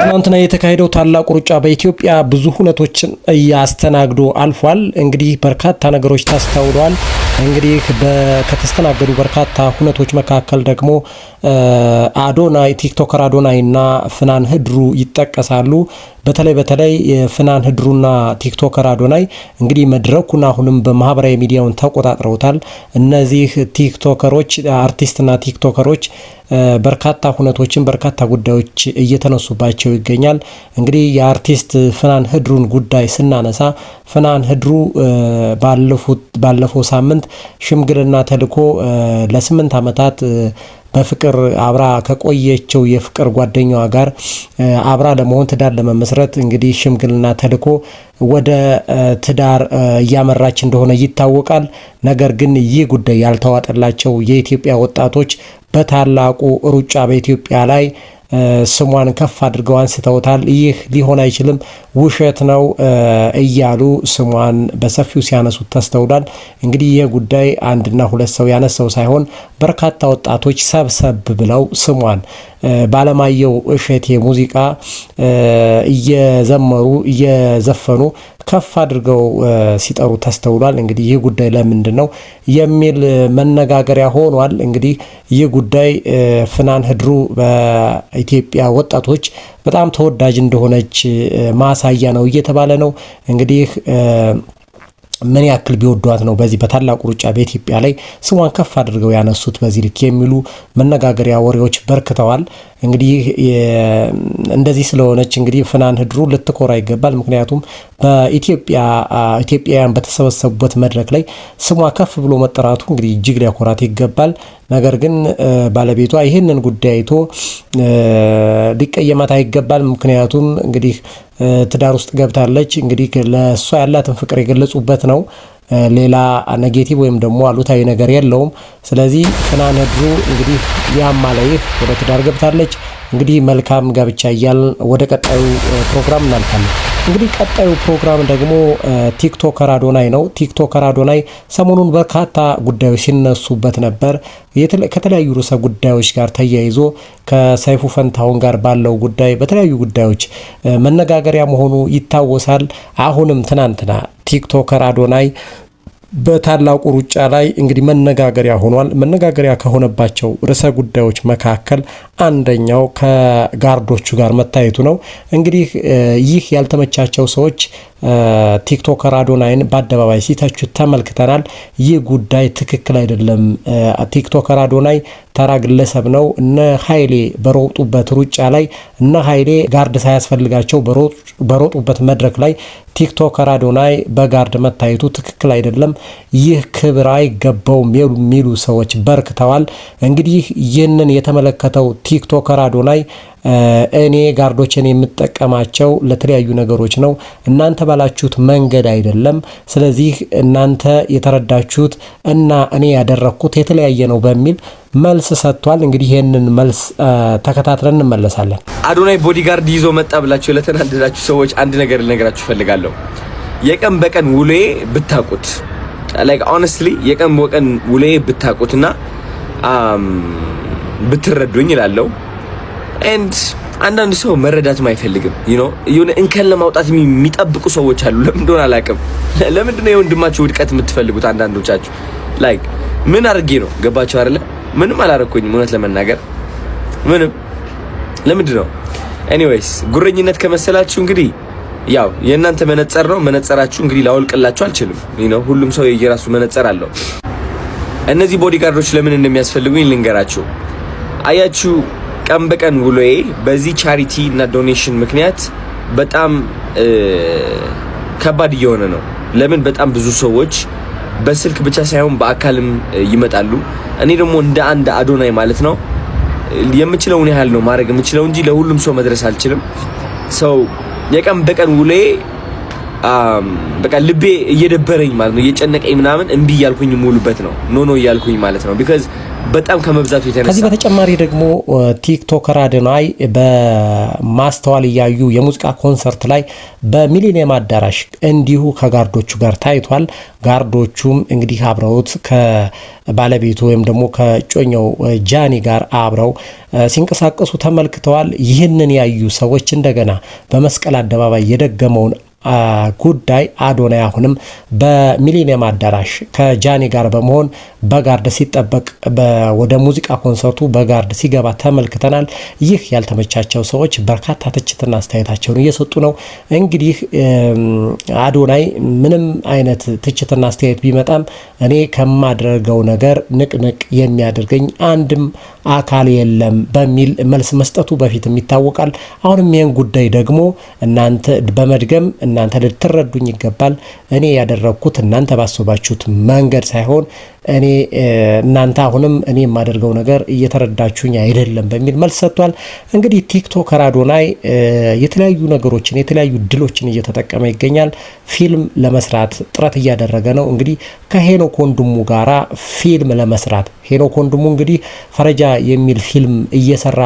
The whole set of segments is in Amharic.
ትናንትና የተካሄደው ታላቁ ሩጫ በኢትዮጵያ ብዙ ሁነቶችን ያስተናግዶ አልፏል። እንግዲህ በርካታ ነገሮች ተስተውለዋል። እንግዲህ ከተስተናገዱ በርካታ ሁነቶች መካከል ደግሞ አዶናይ ቲክቶከር አዶናይና ፍናን ህድሩ ይጠቀሳሉ። በተለይ ፍናን ህድሩና ቲክቶከር አዶናይ እንግዲህ መድረኩን አሁንም በማህበራዊ ሚዲያውን ተቆጣጥረውታል። እነዚህ ቲክቶከሮች አርቲስትና ቲክቶከሮች በርካታ ሁነቶችን በርካታ ጉዳዮች እየተነሱባቸው ይገኛል። እንግዲህ የአርቲስት ፍናን ህድሩን ጉዳይ ስናነሳ ፍናን ህድሩ ባለፈው ሳምንት ሽምግልና ተልኮ ለ8 ዓመታት በፍቅር አብራ ከቆየችው የፍቅር ጓደኛዋ ጋር አብራ ለመሆን ትዳር ለመመስረት እንግዲህ ሽምግልና ተልኮ ወደ ትዳር እያመራች እንደሆነ ይታወቃል። ነገር ግን ይህ ጉዳይ ያልተዋጠላቸው የኢትዮጵያ ወጣቶች በታላቁ ሩጫ በኢትዮጵያ ላይ ስሟን ከፍ አድርገው አንስተውታል። ይህ ሊሆን አይችልም፣ ውሸት ነው እያሉ ስሟን በሰፊው ሲያነሱት ተስተውሏል። እንግዲህ ይህ ጉዳይ አንድና ሁለት ሰው ያነሳው ሳይሆን በርካታ ወጣቶች ሰብሰብ ብለው ስሟን ባለማየሁ እሸቴ ሙዚቃ እየዘመሩ እየዘፈኑ ከፍ አድርገው ሲጠሩ ተስተውሏል። እንግዲህ ይህ ጉዳይ ለምንድነው የሚል መነጋገሪያ ሆኗል። እንግዲህ ይህ ጉዳይ ፍናን ህድሩ በኢትዮጵያ ወጣቶች በጣም ተወዳጅ እንደሆነች ማሳያ ነው እየተባለ ነው። እንግዲህ ምን ያክል ቢወዷት ነው በዚህ በታላቁ ሩጫ በኢትዮጵያ ላይ ስሟን ከፍ አድርገው ያነሱት በዚህ ልክ የሚሉ መነጋገሪያ ወሬዎች በርክተዋል። እንግዲህ እንደዚህ ስለሆነች እንግዲህ ፍናን ህድሩ ልትኮራ ይገባል። ምክንያቱም ኢትዮጵያውያን በተሰበሰቡበት መድረክ ላይ ስሟ ከፍ ብሎ መጠራቱ እንግዲህ እጅግ ሊያኮራት ይገባል። ነገር ግን ባለቤቷ ይህንን ጉዳይ አይቶ ሊቀየማት አይገባል። ምክንያቱም እንግዲህ ትዳር ውስጥ ገብታለች። እንግዲህ ለሷ ያላትን ፍቅር የገለጹበት ነው። ሌላ ኔጌቲቭ ወይም ደግሞ አሉታዊ ነገር የለውም። ስለዚህ ፍናን ህድሩ እንግዲህ ያማለይህ ወደ ትዳር ገብታለች። እንግዲህ መልካም ጋብቻ እያልን ወደ ቀጣዩ ፕሮግራም እናልፋለን። እንግዲህ ቀጣዩ ፕሮግራም ደግሞ ቲክቶከር አዶናይ ነው። ቲክቶከር አዶናይ ሰሞኑን በርካታ ጉዳዮች ሲነሱበት ነበር። ከተለያዩ ርዕሰ ጉዳዮች ጋር ተያይዞ ከሰይፉ ፈንታሁን ጋር ባለው ጉዳይ በተለያዩ ጉዳዮች መነጋገሪያ መሆኑ ይታወሳል። አሁንም ትናንትና ቲክቶከር አዶናይ በታላቁ ሩጫ ላይ እንግዲህ መነጋገሪያ ሆኗል። መነጋገሪያ ከሆነባቸው ርዕሰ ጉዳዮች መካከል አንደኛው ከጋርዶቹ ጋር መታየቱ ነው። እንግዲህ ይህ ያልተመቻቸው ሰዎች ቲክቶከር አዶናይን በአደባባይ ሲተቹት ተመልክተናል። ይህ ጉዳይ ትክክል አይደለም። ቲክቶከር አዶናይ ተራ ግለሰብ ነው። እነ ኃይሌ በሮጡበት ሩጫ ላይ እነ ኃይሌ ጋርድ ሳያስፈልጋቸው በሮጡበት መድረክ ላይ ቲክቶከር አዶናይ በጋርድ መታየቱ ትክክል አይደለም። ይህ ክብር አይገባውም የሚሉ ሰዎች በርክተዋል። እንግዲህ ይህንን የተመለከተው ቲክቶከር አዶናይ እኔ ጋርዶችን የምጠቀማቸው ለተለያዩ ነገሮች ነው፣ እናንተ ባላችሁት መንገድ አይደለም። ስለዚህ እናንተ የተረዳችሁት እና እኔ ያደረኩት የተለያየ ነው በሚል መልስ ሰጥቷል። እንግዲህ ይሄንን መልስ ተከታትለን እንመለሳለን። አዶናይ ቦዲጋርድ ይዞ መጣ ብላችሁ ለተናደዳችሁ ሰዎች አንድ ነገር ልነግራችሁ ፈልጋለሁ። የቀን በቀን ውሎዬ ብታቁት like honestly የቀን በቀን ውሎዬ ብታቁትና ብትረዱኝ ይላለው። and አንዳንድ ሰው መረዳትም አይፈልግም የሆነ እንከን ለማውጣት የሚጠብቁ ሰዎች አሉ። ለምን እንደሆነ አላውቅም። ለምንድን ነው የወንድማችሁ ውድቀት የምትፈልጉት? አንዳንዶቻችሁ like ምን አድርጌ ነው ገባችሁ አይደለ? ምንም አላረኩኝም እውነት ለመናገር ምንም። ለምንድን ነው anyways ጉረኝነት ከመሰላችሁ እንግዲህ ያው የእናንተ መነጽር ነው። መነጽራችሁ እንግዲህ ላወልቅላችሁ አልችልም። ሁሉም ሰው የየራሱ መነጽር አለው። እነዚህ ቦዲጋርዶች ለምን እንደሚያስፈልጉኝ ልንገራችሁ። አያችሁ ቀን በቀን ውሎዬ በዚህ ቻሪቲ እና ዶኔሽን ምክንያት በጣም ከባድ እየሆነ ነው። ለምን በጣም ብዙ ሰዎች በስልክ ብቻ ሳይሆን በአካልም ይመጣሉ። እኔ ደግሞ እንደ አንድ አዶናይ ማለት ነው የምችለውን ያህል ነው ማድረግ የምችለው እንጂ ለሁሉም ሰው መድረስ አልችልም። ሰው የቀን በቀን ውሎዬ በቃ ልቤ እየደበረኝ ማለት ነው እየጨነቀኝ ምናምን እምቢ እያልኩኝ ሙሉበት ነው ኖ እያልኩኝ ማለት ነው። ቢካዝ በጣም ከመብዛቱ የተነሳ። ከዚህ በተጨማሪ ደግሞ ቲክቶከር አዶናይ በማስተዋል እያዩ የሙዚቃ ኮንሰርት ላይ በሚሊኒየም አዳራሽ እንዲሁ ከጋርዶቹ ጋር ታይቷል። ጋርዶቹም እንግዲህ አብረውት ከባለቤቱ ወይም ደግሞ ከጮኛው ጃኒ ጋር አብረው ሲንቀሳቀሱ ተመልክተዋል። ይህንን ያዩ ሰዎች እንደገና በመስቀል አደባባይ የደገመውን ጉዳይ አዶናይ አሁንም በሚሊኒየም አዳራሽ ከጃኒ ጋር በመሆን በጋርድ ሲጠበቅ ወደ ሙዚቃ ኮንሰርቱ በጋርድ ሲገባ ተመልክተናል። ይህ ያልተመቻቸው ሰዎች በርካታ ትችትና አስተያየታቸውን እየሰጡ ነው። እንግዲህ አዶናይ ምንም አይነት ትችትና አስተያየት ቢመጣም እኔ ከማድረገው ነገር ንቅንቅ የሚያደርገኝ አንድም አካል የለም በሚል መልስ መስጠቱ በፊትም ይታወቃል። አሁንም ይህን ጉዳይ ደግሞ እናንተ በመድገም እናንተ ልትረዱኝ ይገባል። እኔ ያደረኩት እናንተ ባሰባችሁት መንገድ ሳይሆን እናንተ አሁንም እኔ የማደርገው ነገር እየተረዳችሁኝ አይደለም በሚል መልስ ሰጥቷል። እንግዲህ ቲክቶከር አዶናይ የተለያዩ ነገሮችን የተለያዩ ድሎችን እየተጠቀመ ይገኛል። ፊልም ለመስራት ጥረት እያደረገ ነው። እንግዲህ ከሄኖክ ወንድሙ ጋራ ፊልም ለመስራት ሄኖክ ወንድሙ እንግዲህ ፈረጃ የሚል ፊልም እየሰራ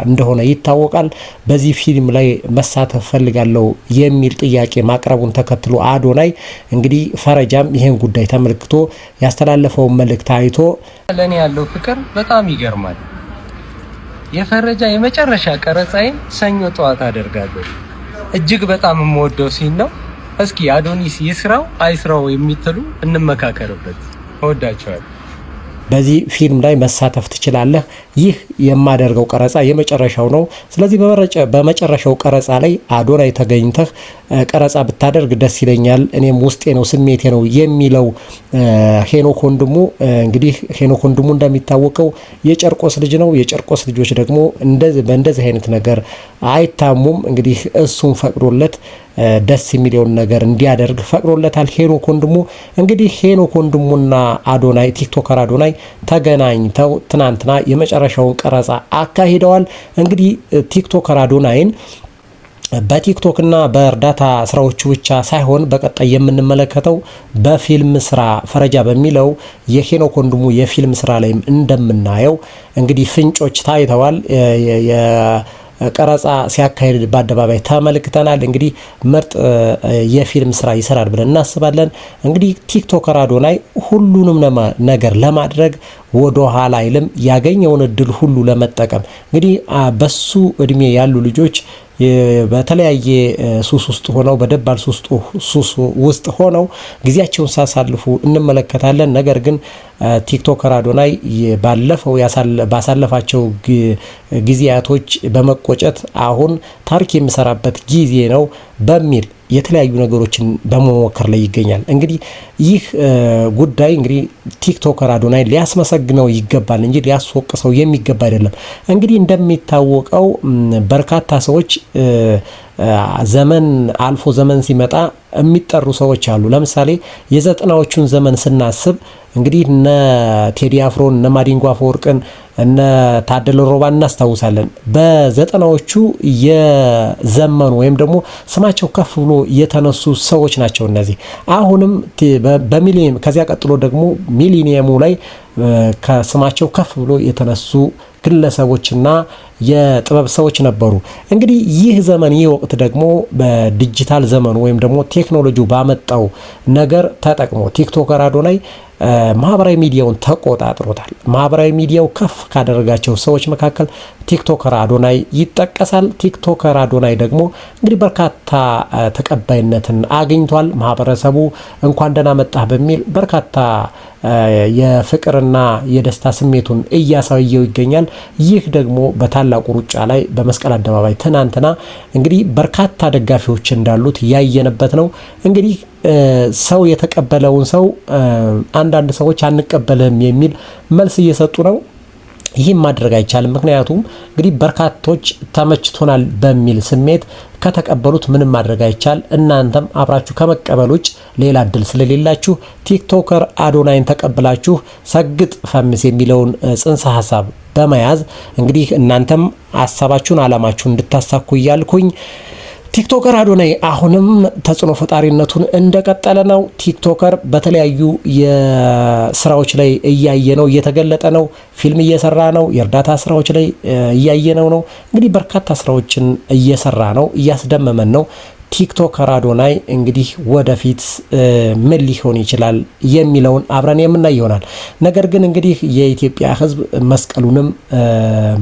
እንደሆነ ይታወቃል። በዚህ ፊልም ላይ መሳተፍ ፈልጋለሁ የሚል ጥያቄ ማቅረቡን ተከትሎ አዶናይ እንግዲህ ፈረጃም ይሄን ጉዳይ ተመልክቶ ያስተላለፈው መልእክት አይቶ ለኔ ያለው ፍቅር በጣም ይገርማል። የፈረጃ የመጨረሻ ቀረጻዬን ሰኞ ጠዋት አደርጋለሁ። እጅግ በጣም የምወደው ሲን ነው። እስኪ አዶኒስ ይስራው አይስራው የምትሉ እንመካከርበት። እወዳቸዋለሁ። በዚህ ፊልም ላይ መሳተፍ ትችላለህ። ይህ የማደርገው ቀረጻ የመጨረሻው ነው። ስለዚህ በመጨረሻው ቀረጻ ላይ አዶናይ ተገኝተህ ቀረጻ ብታደርግ ደስ ይለኛል፣ እኔም ውስጤ ነው ስሜቴ ነው የሚለው ሄኖክ ወንድሙ። እንግዲህ ሄኖክ ወንድሙ እንደሚታወቀው የጨርቆስ ልጅ ነው። የጨርቆስ ልጆች ደግሞ በእንደዚህ አይነት ነገር አይታሙም። እንግዲህ እሱም ፈቅዶለት ደስ የሚለውን ነገር እንዲያደርግ ፈቅዶለታል ሄኖክ ወንድሙ። እንግዲህ ሄኖክ ወንድሙና አዶናይ ቲክቶከር አዶናይ ተገናኝተው ትናንትና የመጨረሻውን ቀረጻ አካሂደዋል። እንግዲህ ቲክቶከር አዶናይን በቲክቶክና በእርዳታ ስራዎቹ ብቻ ሳይሆን በቀጣይ የምንመለከተው በፊልም ስራ ፈረጃ በሚለው የሄኖክ ወንድሙ የፊልም ስራ ላይም እንደምናየው እንግዲህ ፍንጮች ታይተዋል። ቀረጻ ሲያካሂድ በአደባባይ ተመልክተናል። እንግዲህ ምርጥ የፊልም ስራ ይሰራል ብለን እናስባለን። እንግዲህ ቲክቶከር አዶናይ ሁሉንም ነገር ለማድረግ ወደ ኋላ አይልም። ያገኘውን እድል ሁሉ ለመጠቀም እንግዲህ በሱ እድሜ ያሉ ልጆች በተለያየ ሱስ ውስጥ ሆነው በደባል ሱስ ውስጥ ሆነው ጊዜያቸውን ሳሳልፉ እንመለከታለን። ነገር ግን ቲክቶከር አዶናይ ባሳለፋቸው ጊዜያቶች በመቆጨት አሁን ታሪክ የሚሰራበት ጊዜ ነው በሚል የተለያዩ ነገሮችን በመሞከር ላይ ይገኛል። እንግዲህ ይህ ጉዳይ እንግዲህ ቲክቶከር አዶናይ ሊያስመሰግነው ይገባል እንጂ ሊያስወቅሰው የሚገባ አይደለም። እንግዲህ እንደሚታወቀው በርካታ ሰዎች ዘመን አልፎ ዘመን ሲመጣ የሚጠሩ ሰዎች አሉ። ለምሳሌ የዘጠናዎቹን ዘመን ስናስብ እንግዲህ እነ ቴዲ አፍሮን እነ ማዲንጎ አፈወርቅን እነ ታደለ ሮባን እናስታውሳለን። በዘጠናዎቹ የዘመኑ ወይም ደግሞ ስማቸው ከፍ ብሎ የተነሱ ሰዎች ናቸው እነዚህ። አሁንም በሚሊኒየም ከዚያ ቀጥሎ ደግሞ ሚሊኒየሙ ላይ ከስማቸው ከፍ ብሎ የተነሱ ግለሰቦችና የጥበብ ሰዎች ነበሩ። እንግዲህ ይህ ዘመን ይህ ወቅት ደግሞ በዲጂታል ዘመኑ ወይም ደግሞ ቴክኖሎጂው ባመጣው ነገር ተጠቅሞ ቲክቶከር አዶናይ ማህበራዊ ሚዲያውን ተቆጣጥሮታል። ማህበራዊ ሚዲያው ከፍ ካደረጋቸው ሰዎች መካከል ቲክቶከር አዶናይ ይጠቀሳል። ቲክቶከር አዶናይ ደግሞ እንግዲህ በርካታ ተቀባይነትን አግኝቷል። ማህበረሰቡ እንኳን ደህና መጣህ በሚል በርካታ የፍቅርና የደስታ ስሜቱን እያሳየው ይገኛል። ይህ ደግሞ በታላቁ ሩጫ ላይ በመስቀል አደባባይ ትናንትና እንግዲህ በርካታ ደጋፊዎች እንዳሉት ያየነበት ነው። እንግዲህ ሰው የተቀበለውን ሰው አንዳንድ ሰዎች አንቀበልህም የሚል መልስ እየሰጡ ነው። ይህም ማድረግ አይቻልም። ምክንያቱም እንግዲህ በርካቶች ተመችቶናል በሚል ስሜት ከተቀበሉት ምንም ማድረግ አይቻል። እናንተም አብራችሁ ከመቀበል ውጭ ሌላ እድል ስለሌላችሁ ቲክቶከር አዶናይን ተቀብላችሁ ሰግጥ ፈምስ የሚለውን ጽንሰ ሀሳብ በመያዝ እንግዲህ እናንተም ሀሳባችሁን አላማችሁን እንድታሳኩ እያልኩኝ ቲክቶከር አዶናይ አሁንም ተጽዕኖ ፈጣሪነቱን እንደቀጠለ ነው። ቲክቶከር በተለያዩ የስራዎች ላይ እያየነው እየተገለጠ ነው። ፊልም እየሰራ ነው። የእርዳታ ስራዎች ላይ እያየነው ነው። እንግዲህ በርካታ ስራዎችን እየሰራ ነው፣ እያስደመመን ነው። ቲክቶከር አዶናይ እንግዲህ ወደፊት ምን ሊሆን ይችላል የሚለውን አብረን የምናይ ይሆናል። ነገር ግን እንግዲህ የኢትዮጵያ ሕዝብ መስቀሉንም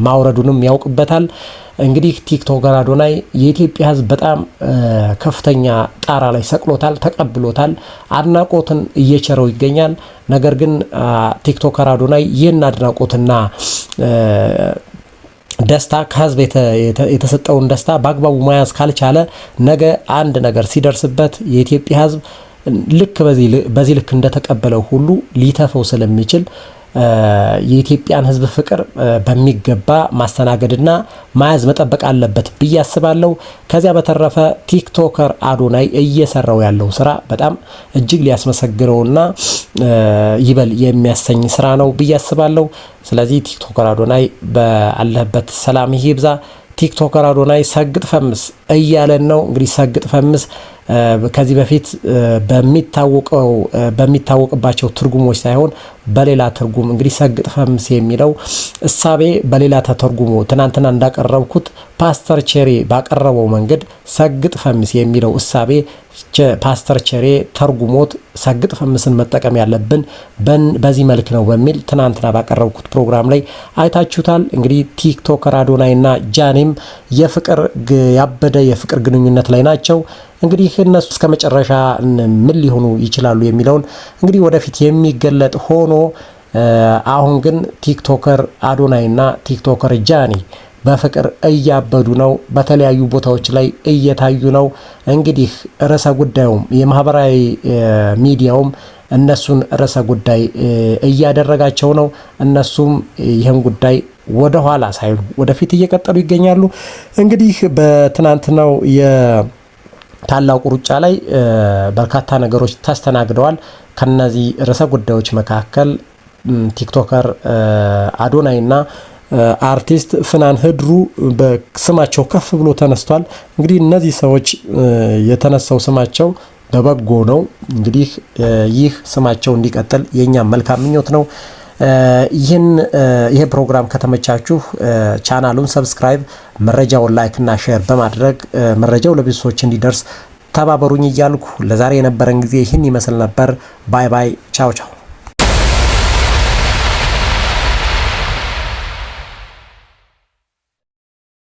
ማውረዱንም ያውቅበታል። እንግዲህ ቲክቶከር አዶናይ የኢትዮጵያ ሕዝብ በጣም ከፍተኛ ጣራ ላይ ሰቅሎታል፣ ተቀብሎታል፣ አድናቆትን እየቸረው ይገኛል። ነገር ግን ቲክቶከር አዶናይ ይህን አድናቆትና ደስታ ከህዝብ የተሰጠውን ደስታ በአግባቡ መያዝ ካልቻለ ነገ አንድ ነገር ሲደርስበት የኢትዮጵያ ህዝብ ልክ በዚህ ልክ እንደተቀበለው ሁሉ ሊተፈው ስለሚችል የኢትዮጵያን ህዝብ ፍቅር በሚገባ ማስተናገድና መያዝ መጠበቅ አለበት ብዬ አስባለሁ። ከዚያ በተረፈ ቲክቶከር አዶናይ እየሰራው ያለው ስራ በጣም እጅግ ሊያስመሰግነውና ይበል የሚያሰኝ ስራ ነው ብዬ አስባለሁ። ስለዚህ ቲክቶከር አዶናይ በአለህበት ሰላም ይብዛ። ቲክቶከር አዶናይ ሰግጥ ፈምስ እያለን ነው። እንግዲህ ሰግጥ ፈምስ ከዚህ በፊት በሚታወቅባቸው ትርጉሞች ሳይሆን በሌላ ትርጉም እንግዲህ ሰግጥ ፈምስ የሚለው እሳቤ በሌላ ተተርጉሞ ትናንትና እንዳቀረብኩት ፓስተር ቸሬ ባቀረበው መንገድ ሰግጥ ፈምስ የሚለው እሳቤ ፓስተር ቸሬ ተርጉሞት ሰግጥ ፈምስን መጠቀም ያለብን በዚህ መልክ ነው በሚል ትናንትና ባቀረብኩት ፕሮግራም ላይ አይታችሁታል። እንግዲህ ቲክቶከር አዶናይና ጃኒም ያበደ የፍቅር ግንኙነት ላይ ናቸው። እንግዲህ እነሱ እስከ መጨረሻ ምን ሊሆኑ ይችላሉ የሚለውን እንግዲህ ወደፊት የሚገለጥ ሆኖ አሁን ግን ቲክቶከር አዶናይና ቲክቶከር ጃኒ በፍቅር እያበዱ ነው። በተለያዩ ቦታዎች ላይ እየታዩ ነው። እንግዲህ ርዕሰ ጉዳዩም የማህበራዊ ሚዲያውም እነሱን ርዕሰ ጉዳይ እያደረጋቸው ነው። እነሱም ይህን ጉዳይ ወደ ኋላ ሳይሉ ወደፊት እየቀጠሉ ይገኛሉ። እንግዲህ በትናንትናው የታላቁ ሩጫ ላይ በርካታ ነገሮች ተስተናግደዋል። ከነዚህ ርዕሰ ጉዳዮች መካከል ቲክቶከር አዶናይና አርቲስት ፍናን ህድሩ በስማቸው ከፍ ብሎ ተነስቷል። እንግዲህ እነዚህ ሰዎች የተነሳው ስማቸው በበጎ ነው። እንግዲህ ይህ ስማቸው እንዲቀጥል የኛም መልካም ምኞት ነው። ይሄ ፕሮግራም ከተመቻችሁ ቻናሉን ሰብስክራይብ፣ መረጃውን ላይክ እና ሼር በማድረግ መረጃው ለብዙ ሰዎች እንዲደርስ ተባበሩኝ እያልኩ ለዛሬ የነበረን ጊዜ ይህን ይመስል ነበር። ባይ ባይ፣ ቻው ቻው።